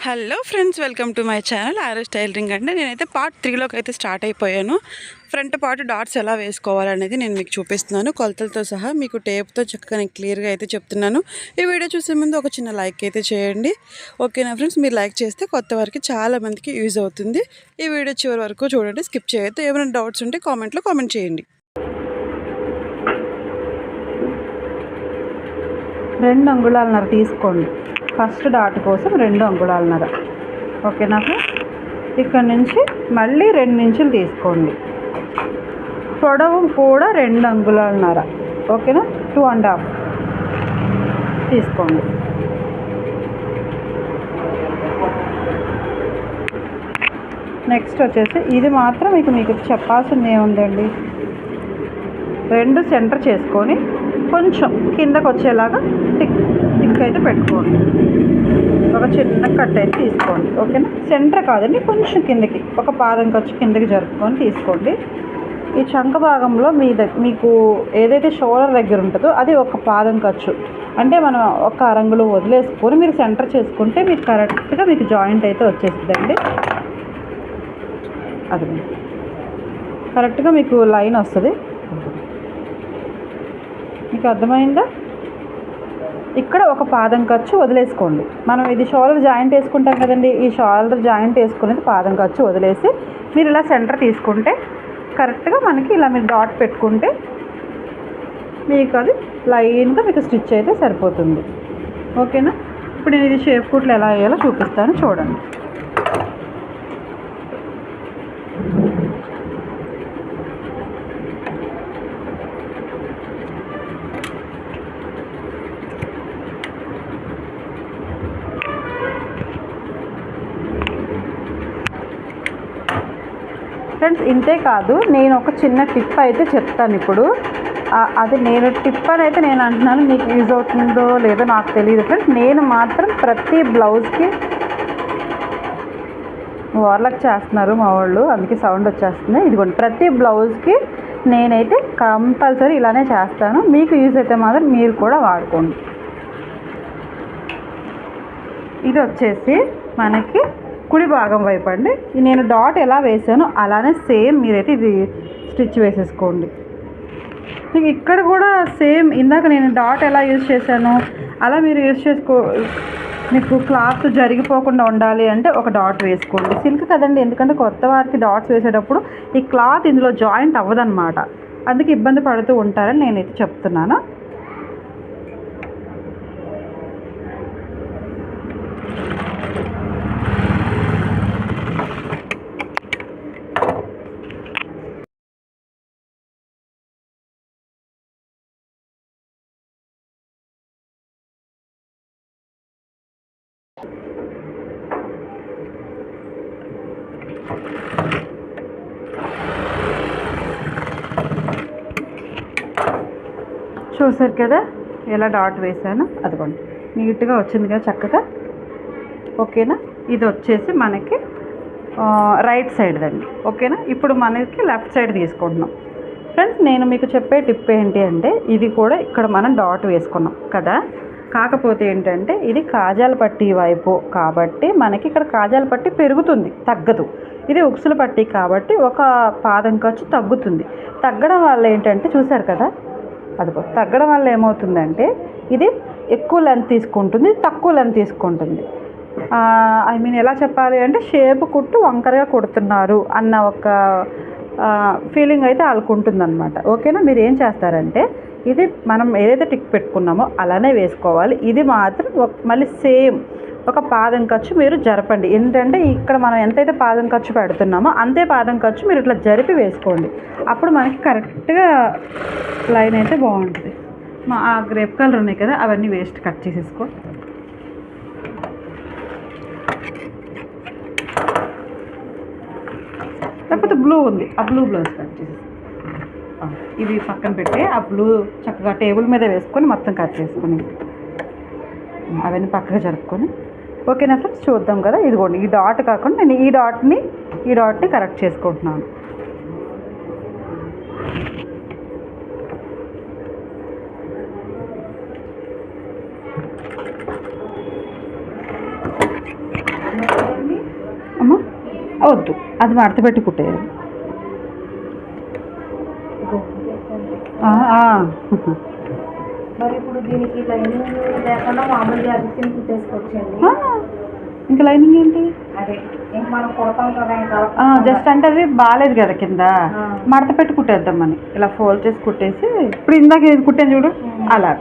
Hello friends, welcome to my channel RS tailoring. అంటే నేనైతే part 3లోకి అయితే స్టార్ట్ అయిపోయాను. ఫ్రంట్ పార్ట్ డాట్స్ ఎలా వేసుకోవాలనేది నేను మీకు చూపిస్తున్నాను, కొలతలతో సహా మీకు టేప్తో చక్కగా నేను క్లియర్గా అయితే చెప్తున్నాను. ఈ వీడియో చూసే ముందు ఒక చిన్న లైక్ అయితే చేయండి. ఓకేనా ఫ్రెండ్స్? మీరు లైక్ చేస్తే కొత్త వారికి చాలా మందికి యూజ్ అవుతుంది. ఈ వీడియో చివరి వరకు చూడండి, స్కిప్ చేయొద్దు. ఏమైనా డౌట్స్ ఉంటే కామెంట్లో కామెంట్ చేయండి. 2 అంగుళాలన్నర తీసుకోండి. ఫస్ట్ డాట్ కోసం 2 అంగుళాలన్నర. ఓకేనా? ఇక్కడ నుంచి మళ్ళీ 2 ఇంచులు తీసుకోండి. పొడవు కూడా 2 అంగుళాలన్నర. ఓకేనా? 2.5 తీసుకోండి. నెక్స్ట్ వచ్చేసి ఇది మాత్రం మీకు చెప్పాల్సింది ఏముందండి, 2 సెంటర్ చేసుకొని కొంచెం కిందకు వచ్చేలాగా టిక్ అయితే పెట్టుకోండి. ఒక చిన్న కట్ అయితే తీసుకోండి. ఓకేనా? సెంటర్ కాదండి, కొంచెం కిందకి ఒక పాదం ఖర్చు కిందకి జరుపుకొని తీసుకోండి. ఈ చంక భాగంలో మీకు ఏదైతే షోల్డర్ దగ్గర ఉంటుందో అది ఒక పాదం ఖర్చు, అంటే మనం ఒక అరంగులో వదిలేసుకొని మీరు సెంటర్ చేసుకుంటే మీకు కరెక్ట్గా మీకు జాయింట్ అయితే వచ్చేస్తుందండి. అది కరెక్ట్గా మీకు లైన్ వస్తుంది. మీకు అర్థమైందా? ఇక్కడ ఒక పాదం ఖర్చు వదిలేసుకోండి. మనం ఇది షోల్డర్ జాయింట్ వేసుకుంటాం కదండి, ఈ షోల్డర్ జాయింట్ వేసుకునేది పాదం ఖర్చు వదిలేసి మీరు ఇలా సెంటర్ తీసుకుంటే కరెక్ట్గా మనకి ఇలా మీరు డాట్ పెట్టుకుంటే మీకు అది లైన్గా మీకు స్టిచ్ అయితే సరిపోతుంది. ఓకేనా? ఇప్పుడు నేను ఇది షేప్ కుట్లు ఎలా వేయాలో చూపిస్తాను, చూడండి. ఫ్రెండ్స్, ఇంతే కాదు, నేను ఒక చిన్న టిప్ అయితే చెప్తాను ఇప్పుడు. అది నేను టిప్ అని అయితే నేను అంటున్నాను, మీకు యూజ్ అవుతుందో లేదో నాకు తెలియదు ఫ్రెండ్స్. నేను మాత్రం ప్రతి బ్లౌజ్కి వార్లక్ చేస్తున్నారు మా వాళ్ళు, అందుకే సౌండ్ వచ్చేస్తుంది. ఇదిగోండి, ప్రతి బ్లౌజ్కి నేనైతే కంపల్సరీ ఇలానే చేస్తాను. మీకు యూజ్ అయితే మాత్రం మీరు కూడా వాడుకోండి. ఇది వచ్చేసి మనకి కుడి భాగం వైపు అండి. నేను డాట్ ఎలా వేసానో అలానే సేమ్ మీరైతే ఇది స్టిచ్ వేసేసుకోండి. ఇక్కడ కూడా సేమ్ ఇందాక నేను డాట్ ఎలా యూజ్ చేశాను అలా మీరు యూజ్ మీకు క్లాత్ జరిగిపోకుండా ఉండాలి అంటే ఒక డాట్ వేసుకోండి. సిల్క్ కదండి, ఎందుకంటే కొత్త వారికి డాట్స్ వేసేటప్పుడు ఈ క్లాత్ ఇందులో జాయింట్ అవ్వదన్నమాట, అందుకే ఇబ్బంది పడుతూ ఉంటారని నేనైతే చెప్తున్నాను. చూసారు కదా ఎలా డాట్ వేసాను, అదిగోండి నీట్గా వచ్చింది కదా చక్కగా. ఓకేనా? ఇది వచ్చేసి మనకి రైట్ సైడ్ దండి. ఓకేనా? ఇప్పుడు మనకి లెఫ్ట్ సైడ్ తీసుకుంటున్నాం. ఫ్రెండ్స్, నేను మీకు చెప్పే టిప్ ఏంటి అంటే, ఇది కూడా ఇక్కడ మనం డాట్ వేసుకున్నాం కదా, కాకపోతే ఏంటంటే ఇది కాజాల పట్టీ వైపు కాబట్టి మనకి ఇక్కడ కాజాల పట్టీ పెరుగుతుంది, తగ్గదు. ఇది ఉక్సుల పట్టీ కాబట్టి ఒక పాదం ఖర్చు తగ్గుతుంది. తగ్గడం వల్ల ఏంటంటే చూసారు కదా, అదిగో తగ్గడం వల్ల ఏమవుతుందంటే ఇది ఎక్కువ లెంత్ తీసుకుంటుంది, తక్కువ లెంత్ తీసుకుంటుంది. ఎలా చెప్పాలి అంటే షేప్ కుట్టు వంకరగా కుడుతున్నారు అన్న ఒక ఫీలింగ్ అయితే వాళ్ళకు ఉంటుందన్నమాట. ఓకేనా? మీరు ఏం చేస్తారంటే ఇది మనం ఏదైతే టిక్ పెట్టుకున్నామో అలానే వేసుకోవాలి. ఇది మాత్రం మళ్ళీ సేమ్ ఒక పాదం ఖర్చు మీరు జరపండి. ఏంటంటే ఇక్కడ మనం ఎంతైతే పాదం ఖర్చు పెడుతున్నామో అంతే పాదం ఖర్చు మీరు ఇట్లా జరిపి వేసుకోండి. అప్పుడు మనకి కరెక్ట్గా లైన్ అయితే బాగుంటుంది. ఆ గ్రేప్ కలర్ ఉన్నాయి కదా, అవన్నీ వేస్ట్, కట్ చేసేసుకో. లేకపోతే బ్లూ ఉంది, ఆ బ్లూ బ్లౌజ్ కట్ చేసేసి ఇది పక్కన పెట్టి ఆ బ్లూ చక్కగా టేబుల్ మీద వేసుకొని మొత్తం కట్ చేసుకొని అవన్నీ పక్కగా జరుపుకొని. ఓకేనా ఫ్రెండ్స్? చూద్దాం కదా. ఇదిగోండి, ఈ డాట్ కాకుండా నేను ఈ డాట్ని కరెక్ట్ చేసుకుంటున్నాను. వద్దు, అది మడత పెట్టి కుట్టేది. మరి ఇప్పుడు దీనికి లైనింగ్ లేకుండా మామూలుగా అదికి కుట్టేసుకోవచ్చండి. ఇంకా లైనింగ్ ఏంటి? అదే ఇంక మనం కుడతాం కదా, ఇంకా జస్ట్ అంటే అది బాగాలేదు కదా కింద, మడత పెట్టి కుట్టేద్దాం అని ఇలా ఫోల్డ్ చేసి కుట్టేసి, ఇప్పుడు ఇందాక ఇది కుట్టాను చూడు అలా.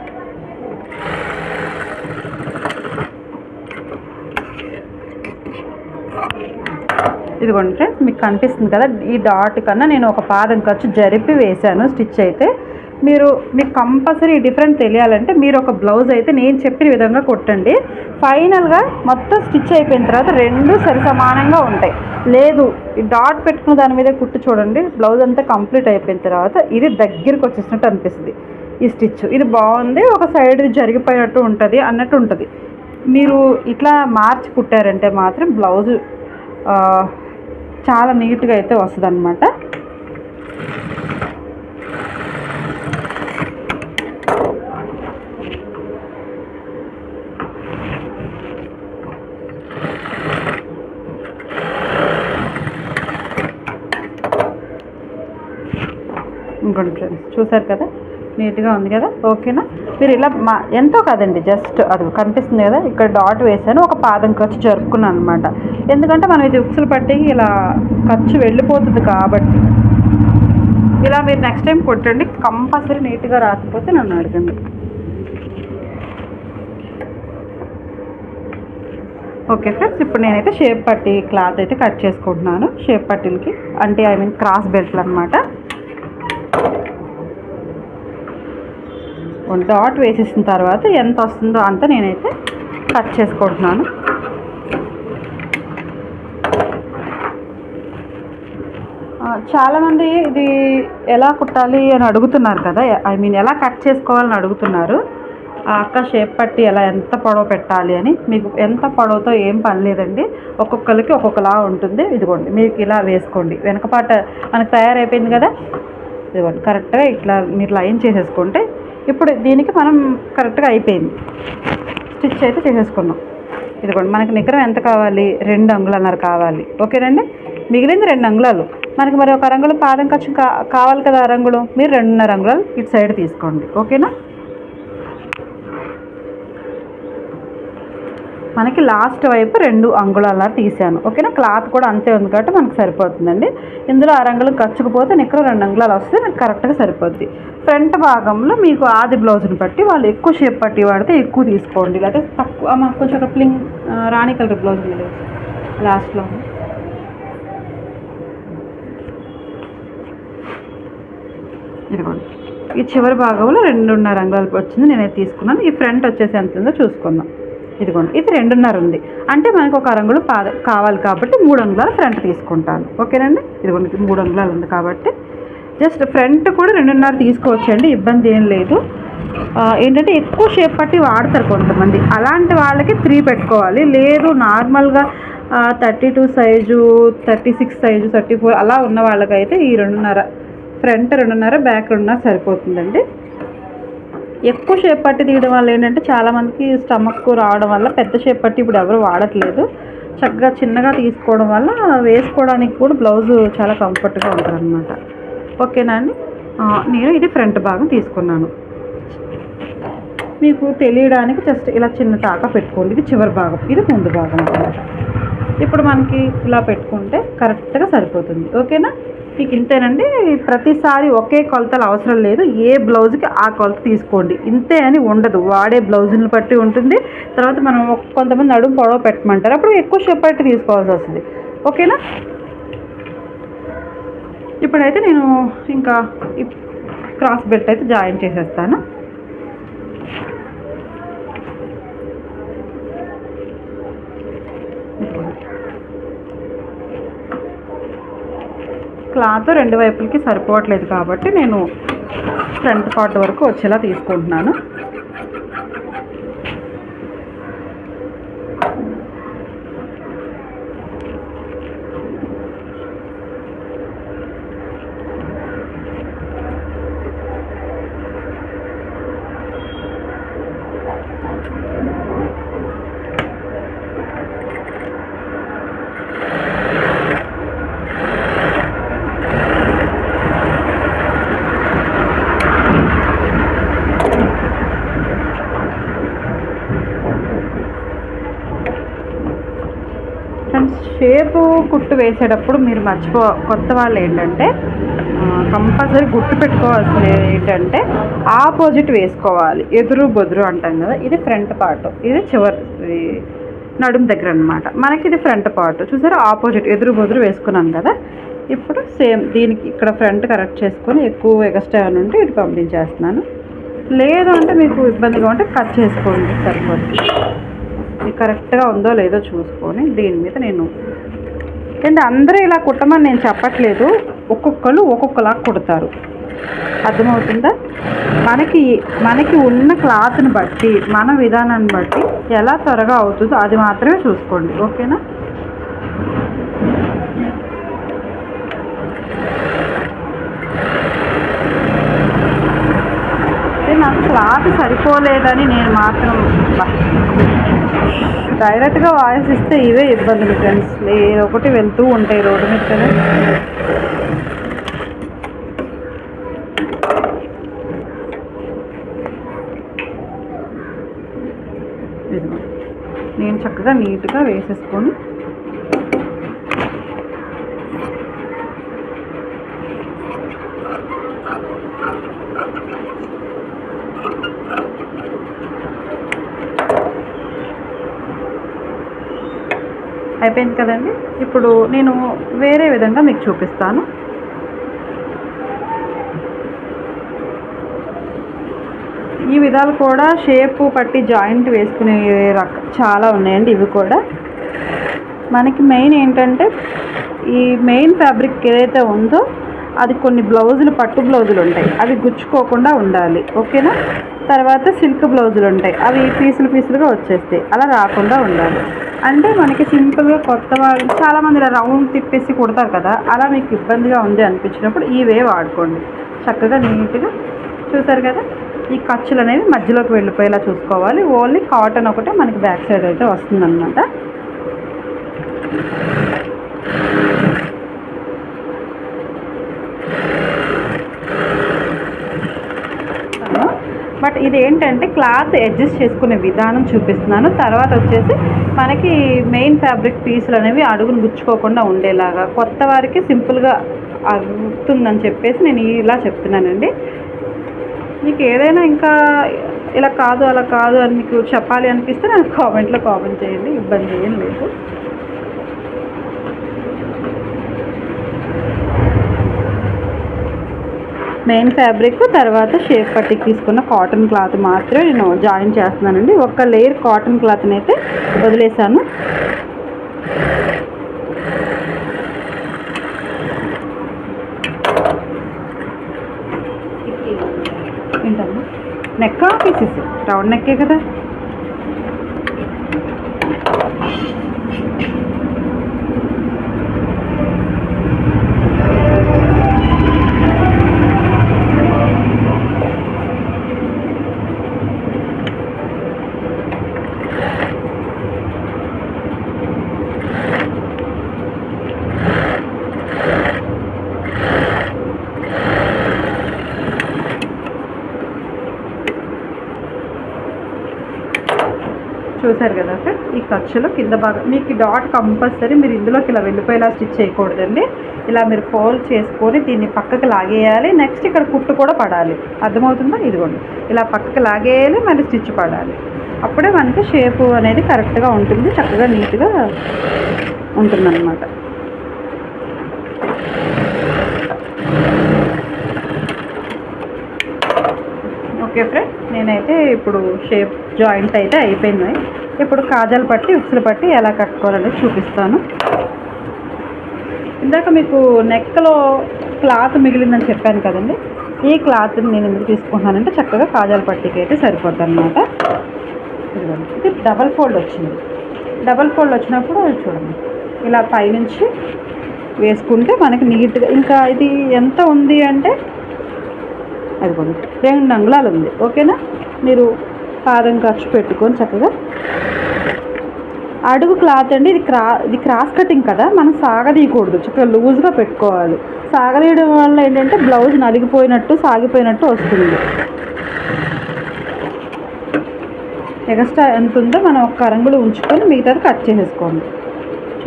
ఇదిగోండి ఫ్రెండ్స్, మీకు కనిపిస్తుంది కదా, ఈ డాట్ కన్నా నేను ఒక పాదం ఖర్చు జరిపి వేశాను స్టిచ్ అయితే. మీకు కంపల్సరీ డిఫరెంట్ తెలియాలంటే మీరు ఒక బ్లౌజ్ అయితే నేను చెప్పిన విధంగా కుట్టండి. ఫైనల్గా మొత్తం స్టిచ్ అయిపోయిన తర్వాత రెండు సరి సమానంగా ఉంటాయి. లేదు ఈ డాట్ పెట్టుకున్న దాని మీద కుట్టు చూడండి, బ్లౌజ్ అంతా కంప్లీట్ అయిపోయిన తర్వాత ఇది దగ్గరికి వచ్చేసినట్టు అనిపిస్తుంది ఈ స్టిచ్. ఇది బాగుంది, ఒక సైడ్ జరిగిపోయినట్టు ఉంటుంది అన్నట్టు ఉంటుంది. మీరు ఇట్లా మార్చి కుట్టారంటే మాత్రం బ్లౌజు చాలా నీట్గా అయితే వస్తుంది అన్నమాట. ఇంకోటి ఫ్రెండ్స్ చూసారు కదా, నీట్గా ఉంది కదా, ఓకేనా. మీరు ఇలా ఎంతో కాదండి, జస్ట్ అది కనిపిస్తుంది కదా, ఇక్కడ డాట్ వేసాను, ఒక పాదం ఖర్చు జరుపుకున్నాను అనమాట. ఎందుకంటే మనం ఇది ఉక్సులు పట్టి ఇలా ఖర్చు వెళ్ళిపోతుంది కాబట్టి. ఇలా మీరు నెక్స్ట్ టైం కొట్టండి, కంపల్సరీ నీట్గా రాకపోతే నన్ను అడగండి. ఓకే ఫ్రెండ్స్, ఇప్పుడు నేనైతే షేప్ పట్టి క్లాత్ అయితే కట్ చేసుకుంటున్నాను. షేప్ పట్టీలకి అంటే క్రాస్ బెల్ట్లు అనమాట. డాట్ వేసేసిన తర్వాత ఎంత వస్తుందో అంత నేనైతే కట్ చేసుకుంటున్నాను. చాలామంది ఇది ఎలా కుట్టాలి అని అడుగుతున్నారు కదా, ఎలా కట్ చేసుకోవాలని అడుగుతున్నారు. అక్క షేప్ పట్టి ఎంత పొడవు పెట్టాలి అని. మీకు ఎంత పొడవుతో ఏం పని లేదండి, ఒక్కొక్కరికి ఒక్కొక్కలా ఉంటుంది. ఇదిగోండి మీకు ఇలా వేసుకోండి, వెనకపాట మనకు తయారైపోయింది కదా, ఇదిగోండి కరెక్ట్గా ఇట్లా మీరు లైన్ చేసేసుకుంటే ఇప్పుడు దీనికి మనం కరెక్ట్గా అయిపోయింది, స్టిచ్ అయితే చేసేసుకున్నాం. ఇదిగోండి మనకి నికరం ఎంత కావాలి, 2 అంగుళాలన్నర కావాలి. ఓకేనండి, మిగిలింది 2 అంగుళాలు. మనకి మరి 1 అంగుళం పాదం ఖర్చు కావాలి కదా, అరంగుళం, మీరు 2.5 అంగుళాలు ఇటు సైడ్ తీసుకోండి. ఓకేనా. మనకి లాస్ట్ వైపు 2 అంగుళాలన్నర తీసాను. ఓకేనా, క్లాత్ కూడా అంతే ఉంది కాబట్టి మనకు సరిపోతుందండి. ఇందులో 1 అంగుళం ఖర్చుకుపోతే నిక్కరు 2 అంగుళాలు వస్తే నాకు కరెక్ట్గా సరిపోద్ది. ఫ్రంట్ భాగంలో మీకు ఆది బ్లౌజ్ని బట్టి వాళ్ళు ఎక్కువ షేప్ పట్టి వాడితే ఎక్కువ తీసుకోండి, లేకపోతే తక్కువ. కొంచెం ఒక ప్లింగ్ రాణి కలర్ బ్లౌజ్ మీద లాస్ట్లో ఇదిగోండి ఈ చివరి భాగంలో 2.5 అంగుళాలు వచ్చింది, నేనైతే తీసుకున్నాను. ఈ ఫ్రంట్ వచ్చేసి ఎంత ఉందో చూసుకుందాం. ఇదిగోండి ఇది 2.5 ఉంది, అంటే మనకు 1 అంగుళం కావాలి కాబట్టి 3 అంగుళాలు ఫ్రంట్ తీసుకుంటాను. ఓకేనండి, ఇదిగోండి 3 అంగుళాలు ఉంది కాబట్టి జస్ట్ ఫ్రంట్ కూడా 2.5 తీసుకోవచ్చండి, ఇబ్బంది ఏం లేదు. ఏంటంటే ఎక్కువ షేప్ పట్టి వాడతారు కొంతమంది, అలాంటి వాళ్ళకి 3 పెట్టుకోవాలి. లేదు నార్మల్గా 32 సైజు, 36 సైజు, 34 అలా ఉన్న వాళ్ళకైతే ఈ 2.5 ఫ్రంట్ 2.5 బ్యాక్ 2.5 సరిపోతుందండి. ఎక్కువ షేప్ పట్టి తీయడం వల్ల ఏంటంటే చాలామందికి స్టమక్ రావడం వల్ల పెద్ద షేప్ పట్టి ఇప్పుడు ఎవరు వాడట్లేదు. చక్కగా చిన్నగా తీసుకోవడం వల్ల వేసుకోవడానికి కూడా బ్లౌజు చాలా కంఫర్ట్గా ఉంటుంది అనమాట. ఓకేనా అండి, నేను ఇది ఫ్రంట్ భాగం తీసుకున్నాను. మీకు తెలియడానికి జస్ట్ ఇలా చిన్న టాకా పెట్టుకోండి. ఇది చివరి భాగం, ఇది ముందు భాగం అనమాట. ఇప్పుడు మనకి ఇలా పెట్టుకుంటే కరెక్ట్గా సరిపోతుంది. ఓకేనా, మీకు ఇంతేనండి. ప్రతిసారి ఒకే కొలతలు అవసరం లేదు, ఏ బ్లౌజ్కి ఆ కొలత తీసుకోండి. ఇంతే అని ఉండదు, వాడే బ్లౌజులను బట్టి ఉంటుంది. తర్వాత మనం కొంతమంది నడుము పొడవు పెట్టమంటారు, అప్పుడు ఎక్కువ షేప్ పట్టి తీసుకోవాల్సి వస్తుంది. ఓకేనా, ఇప్పుడైతే నేను ఇంకా క్రాస్ బెల్ట్ అయితే జాయిన్ చేసేస్తాను. క్లాత్ 2 వైపులకి సరిపోవట్లేదు కాబట్టి నేను ఫ్రంట్ పార్ట్ వరకు వచ్చేలా తీసుకుంటున్నాను. ఫ్రెండ్స్, షేపు కుట్టు వేసేటప్పుడు మీరు కొత్త వాళ్ళు ఏంటంటే కంపల్సరీ గుర్తు పెట్టుకోవాల్సింది ఏంటంటే ఆపోజిట్ వేసుకోవాలి. ఎదురు బొదురు అంటాం కదా, ఇది ఫ్రంట్ పార్ట్, ఇది చివరి నడుము దగ్గర అనమాట. మనకి ఇది ఫ్రంట్ పార్ట్ చూసారా, ఆపోజిట్ ఎదురు బొదురు వేసుకున్నాం కదా. ఇప్పుడు సేమ్ దీనికి ఇక్కడ ఫ్రంట్ కరెక్ట్ చేసుకొని ఎక్కువ ఎక్స్ట్రా అని ఉంటే ఇటు పంపించేస్తున్నాను. లేదు అంటే మీకు ఇబ్బందిగా ఉంటే కట్ చేసుకోండి, సరిపోతుంది. ఇది కరెక్ట్గా ఉందో లేదో చూసుకొని దీని మీద నేను అంటే అందరూ ఇలా కుట్టమని నేను చెప్పట్లేదు, ఒక్కొక్కరు ఒక్కొక్కలా కుడతారు, అర్థమవుతుందా. మనకి ఉన్న క్లాత్ని బట్టి మన విధానాన్ని బట్టి ఎలా త్వరగా అవుతుందో అది మాత్రమే చూసుకోండి, ఓకేనా. నాకు క్లాత్ సరిపోలేదని నేను మాత్రం డైరెక్ట్గా వాయిస్ ఇస్తే ఇవే ఇబ్బందులు ఫ్రెండ్స్, ఒకటి వెళ్తూ ఉంటాయి రోడ్డు మీద కదా. నేను చక్కగా నీట్గా వేసేసుకొని అయిపోయింది కదండి. ఇప్పుడు నేను వేరే విధంగా మీకు చూపిస్తాను. ఈ విధాలు కూడా షేపు పట్టి జాయింట్ వేసుకునే చాలా ఉన్నాయండి. ఇవి కూడా మనకి మెయిన్ ఏంటంటే ఈ మెయిన్ ఫ్యాబ్రిక్ ఏదైతే ఉందో అది కొన్ని బ్లౌజులు పట్టు బ్లౌజులు ఉంటాయి, అవి గుచ్చుకోకుండా ఉండాలి, ఓకేనా. తర్వాత సిల్క్ బ్లౌజులు ఉంటాయి, అవి పీసులుగా వచ్చేస్తాయి, అలా రాకుండా ఉండాలి. అంటే మనకి సింపుల్గా కొత్త వాళ్ళు చాలామంది ఇలా రౌండ్ తిప్పేసి కుడతారు కదా, అలా మీకు ఇబ్బందిగా ఉంది అనిపించినప్పుడు ఈ వే వాడుకోండి. చక్కగా నీట్గా చూసారు కదా, ఈ ఖర్చులు అనేవి మధ్యలోకి వెళ్ళిపోయేలా చూసుకోవాలి. ఓన్లీ కాటన్ ఒకటే మనకి బ్యాక్ సైడ్ అయితే వస్తుందన్నమాట. బట్ ఇది ఏంటంటే క్లాత్ అడ్జస్ట్ చేసుకునే విధానం చూపిస్తున్నాను. తర్వాత వచ్చేసి మనకి మెయిన్ ఫ్యాబ్రిక్ పీసులు అనేవి అడుగును గుచ్చుకోకుండా ఉండేలాగా కొత్త వారికి సింపుల్గా అవుతుందని చెప్పేసి నేను ఇలా చెప్తున్నానండి. మీకు ఏదైనా ఇంకా ఇలా కాదు అలా కాదు అని మీకు చెప్పాలి అనిపిస్తే నాకు కామెంట్లో కామెంట్ చేయండి, ఇబ్బంది ఏం లేదు. మెయిన్ ఫ్యాబ్రిక్ తర్వాత షేప్ పట్టికి తీసుకున్న కాటన్ క్లాత్ మాత్రమే నేను జాయిన్ చేస్తున్నానండి. ఒక లేయర్ కాటన్ క్లాత్ని అయితే వదిలేసాను. ఏంటమ్మా నెక్ పీసెస్ రౌండ్ నెక్కే కదా. చూసారు కదా ఫ్రెండ్, ఈ ఖర్చులో కింద భాగం మీకు డాట్ కంపల్సరీ మీరు ఇందులోకి ఇలా వెళ్ళిపోయేలా స్టిచ్ చేయకూడదండి. ఇలా మీరు ఫోల్డ్ చేసుకొని దీన్ని పక్కకి లాగేయాలి. నెక్స్ట్ ఇక్కడ కుట్టు కూడా పడాలి, అర్థమవుతుందా. ఇదిగోండి ఇలా పక్కకి లాగేయాలి, మళ్ళీ స్టిచ్ పడాలి. అప్పుడే మనకి షేపు అనేది కరెక్ట్గా ఉంటుంది, చక్కగా నీట్గా ఉంటుందన్నమాట. ఓకే ఫ్రెండ్, నేనైతే ఇప్పుడు షేప్ జాయింట్ అయితే అయిపోయింది. ఇప్పుడు కాజాలు పట్టి ఉక్సులు పట్టి ఎలా కట్టుకోవాలనేది చూపిస్తాను. ఇందాక మీకు నెక్లో క్లాత్ మిగిలిందని చెప్పాను కదండి, ఈ క్లాత్ని నేను ఎందుకు తీసుకుంటున్నానంటే చక్కగా కాజాల పట్టికి అయితే సరిపోద్ది అనమాట. ఇది డబల్ ఫోల్డ్ వచ్చింది. డబల్ ఫోల్డ్ వచ్చినప్పుడు చూడండి ఇలా పైనుంచి వేసుకుంటే మనకి నీట్గా, ఇంకా ఇది ఎంత ఉంది అంటే అదిగోండి 2 అంగుళాలు ఉంది, ఓకేనా. మీరు పాదం ఖర్చు పెట్టుకొని చక్కగా అడుగు క్లాత్ అండి, ఇది క్రాస్ కటింగ్ కదా, మనం సాగదీయకూడదు, చక్కగా లూజ్గా పెట్టుకోవాలి. సాగదీయడం వల్ల ఏంటంటే బ్లౌజ్ నలిగిపోయినట్టు సాగిపోయినట్టు వస్తుంది. ఎక్స్ట్రా ఎంత ఉందో మనం 1 అంగుళం ఉంచుకొని మిగతాది కట్ చేసేసుకోండి.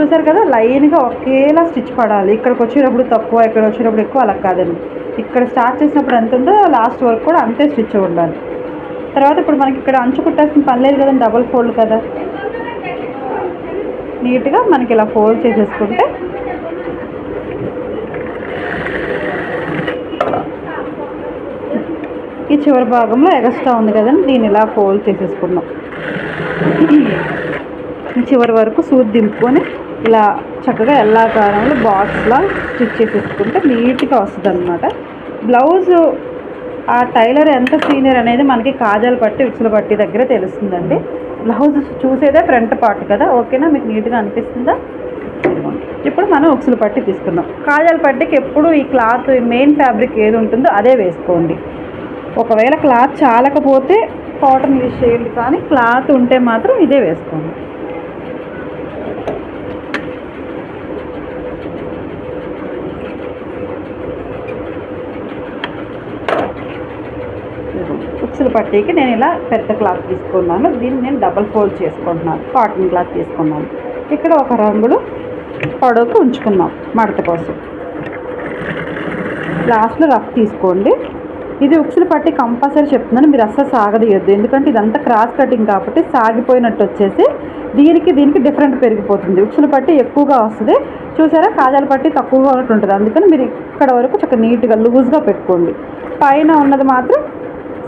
చూసారు కదా, లైన్గా ఒకేలా స్టిచ్ పడాలి. ఇక్కడికి వచ్చేటప్పుడు తక్కువ, ఇక్కడ వచ్చేటప్పుడు ఎక్కువ, అలా కాదండి. ఇక్కడ స్టార్ట్ చేసినప్పుడు ఎంత ఉందో లాస్ట్ వరకు కూడా అంతే స్టిచ్ ఉండాలి. తర్వాత ఇప్పుడు మనకి ఇక్కడ అంచు కుట్టాల్సిన పని లేదు కదండి, డబల్ ఫోల్డ్ కదా. నీట్గా మనకి ఇలా ఫోల్డ్ చేసేసుకుంటే ఈ చివరి భాగంలో ఎగస్ట్రా ఉంది కదండి, దీన్ని ఇలా ఫోల్డ్ చేసేసుకున్నాం. చివరి వరకు సూది దింపుకొని ఇలా చక్కగా ఎల్లాకారంలో బాక్స్లా స్టిచ్ చేసేసుకుంటే నీట్గా వస్తుంది అనమాట. బ్లౌజ్ ఆ టైలర్ ఎంత సీనియర్ అనేది మనకి కాజాలు పట్టి ఉక్సుల పట్టి దగ్గర తెలుస్తుందండి. బ్లౌజ్ చూసేదే ఫ్రంట్ పార్ట్ కదా. ఓకేనా, మీకు నీట్గా అనిపిస్తుందా? ఇప్పుడు మనం ఉక్సుల పట్టి తీసుకున్నాం. కాజాల పట్టికి ఎప్పుడు ఈ క్లాత్ మెయిన్ ఫ్యాబ్రిక్ ఏది ఉంటుందో అదే వేసుకోండి. ఒకవేళ క్లాత్ చాలకపోతే కాటన్ యూజ్ చేయండి, కానీ క్లాత్ ఉంటే మాత్రం ఇదే వేసుకోండి. ఉక్సుల పట్టీకి నేను ఇలా పెద్ద క్లాత్ తీసుకున్నాను. దీన్ని నేను డబల్ ఫోల్డ్ చేసుకుంటున్నాను. కాటన్ క్లాత్ తీసుకున్నాను. ఇక్కడ ఒక రంగులు పొడవుకు ఉంచుకున్నాం మడత కోసం. లాస్ట్లో రఫ్ తీసుకోండి. ఇది ఉక్సుల పట్టి కంపల్సరీ చెప్తున్నాను, మీరు అస్సలు సాగదీయొద్దు. ఎందుకంటే ఇదంతా క్రాస్ కటింగ్ కాబట్టి సాగిపోయినట్టు వచ్చేసి దీనికి డిఫరెంట్ పెరిగిపోతుంది. ఉక్సుల పట్టి ఎక్కువగా వస్తుంది, చూసారా, కాజాల పట్టి తక్కువగా ఉన్నట్టు ఉంటుంది. అందుకని మీరు ఇక్కడ వరకు చక్కగా నీట్గా లూజ్గా పెట్టుకోండి. పైన ఉన్నది మాత్రం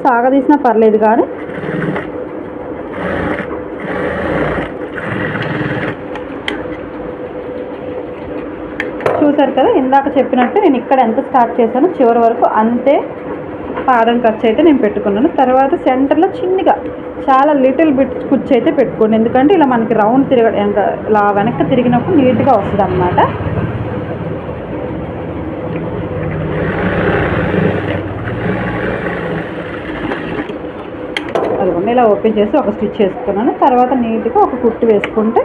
సాగదీసినా పర్లేదు, కానీ చూసారు కదా, ఇందాక చెప్పినట్టు నేను ఇక్కడ ఎంత స్టార్ట్ చేశానో చివరి వరకు అంతే పాదం ఖర్చు అయితే నేను పెట్టుకున్నాను. తర్వాత సెంటర్లో చిన్నగా చాలా లిటిల్ బిట్ కుర్చీ అయితే పెట్టుకోండి. ఎందుకంటే ఇలా మనకి రౌండ్ ఇలా వెనక్కి తిరిగినప్పుడు నీట్గా వస్తుంది అన్నమాట. అదిగోండి, ఇలా ఓపెన్ చేసి ఒక స్టిచ్ వేసుకున్నాను. తర్వాత నీట్గా ఒక కుట్టు వేసుకుంటే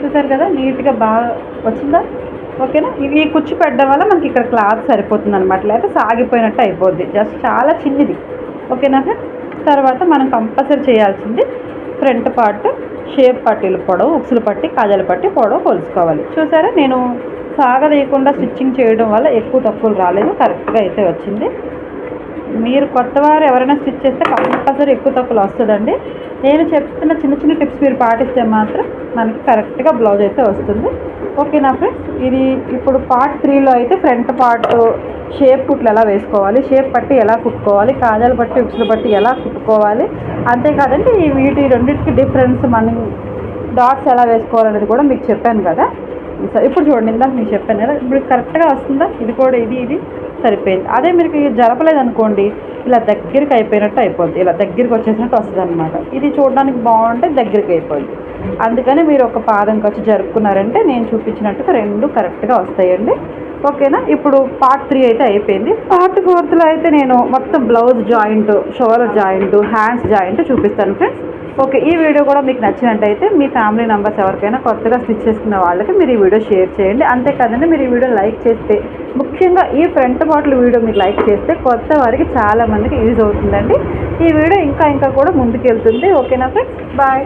చూసారు కదా, నీట్గా బాగా వచ్చిందా? ఓకేనా. ఇవి కుచ్చి పెట్టడం వల్ల మనకి ఇక్కడ క్లాత్ సరిపోతుంది అనమాట, లేకపోతే సాగిపోయినట్టు అయిపోద్ది. జస్ట్ చాలా చిన్నది. ఓకేనా. తర్వాత మనం కంపల్సరీ చేయాల్సింది ఫ్రంట్ పార్ట్ షేప్ పట్టీలు పొడవు, ఉక్సుల పట్టి, కాజాల పట్టి పొడవు కొలుసుకోవాలి. చూసారా, నేను సాగదీయకుండా స్టిచ్చింగ్ చేయడం వల్ల ఎక్కువ తక్కువలు రాలేదు, కరెక్ట్గా అయితే వచ్చింది. మీరు కొత్తవారు ఎవరైనా స్టిచ్ చేస్తే కంపల్సరీ ఎక్కువ తక్కువలు వస్తుందండి. నేను చెప్తున్న చిన్న చిన్న టిప్స్ మీరు పాటిస్తే మాత్రం మనకి కరెక్ట్గా బ్లౌజ్ అయితే వస్తుంది. ఓకేనా ఫ్రెండ్స్. ఇది ఇప్పుడు పార్ట్ 3లో అయితే ఫ్రంట్ పార్ట్ షేప్ కుట్లు ఎలా వేసుకోవాలి, షేప్ పట్టి ఎలా కుట్టుకోవాలి, కాజాల పట్టి, ఉక్సుల పట్టి ఎలా కుట్టుకోవాలి, అంతేకాదండి వీటి రెండింటికి డిఫరెన్స్, మనం డాట్స్ ఎలా వేసుకోవాలనేది కూడా మీకు చెప్పాను కదా. ఇప్పుడు చూడండి, ఇందాక మీకు చెప్పాను కదా, ఇప్పుడు కరెక్ట్గా వస్తుందా? ఇది కూడా ఇది సరిపోయింది. అదే మీరు జరపలేదు అనుకోండి, ఇలా దగ్గరికి అయిపోయినట్టు అయిపోద్ది, ఇలా దగ్గరికి వచ్చేసినట్టు వస్తుంది అనమాట. ఇది చూడడానికి బాగుంటే దగ్గరికి అయిపోద్ది. అందుకని మీరు ఒక పాదం ఖర్చు జరుపుకున్నారంటే నేను చూపించినట్టుగా రెండు కరెక్ట్గా వస్తాయండి. ఓకేనా. ఇప్పుడు పార్ట్ 3 అయితే అయిపోయింది. పార్ట్ 4లో అయితే నేను మొత్తం blouse joint, shoulder joint, hands joint చూపిస్తాను ఫ్రెండ్స్. ఓకే, ఈ వీడియో కూడా మీకు నచ్చినట్టయితే మీ ఫ్యామిలీ మెంబర్స్ ఎవరికైనా కొత్తగా స్టిచ్ చేసుకున్న వాళ్ళకి మీరు ఈ వీడియో షేర్ చేయండి. అంతేకాదండి, మీరు ఈ వీడియో లైక్ చేస్తే, ముఖ్యంగా ఈ ఫ్రంట్ బాటిల్ వీడియో మీరు లైక్ చేస్తే కొత్త వారికి చాలామందికి యూజ్ అవుతుందండి. ఈ వీడియో ఇంకా కూడా ముందుకు వెళ్తుంది. ఓకేనా ఫ్రెండ్స్, బాయ్.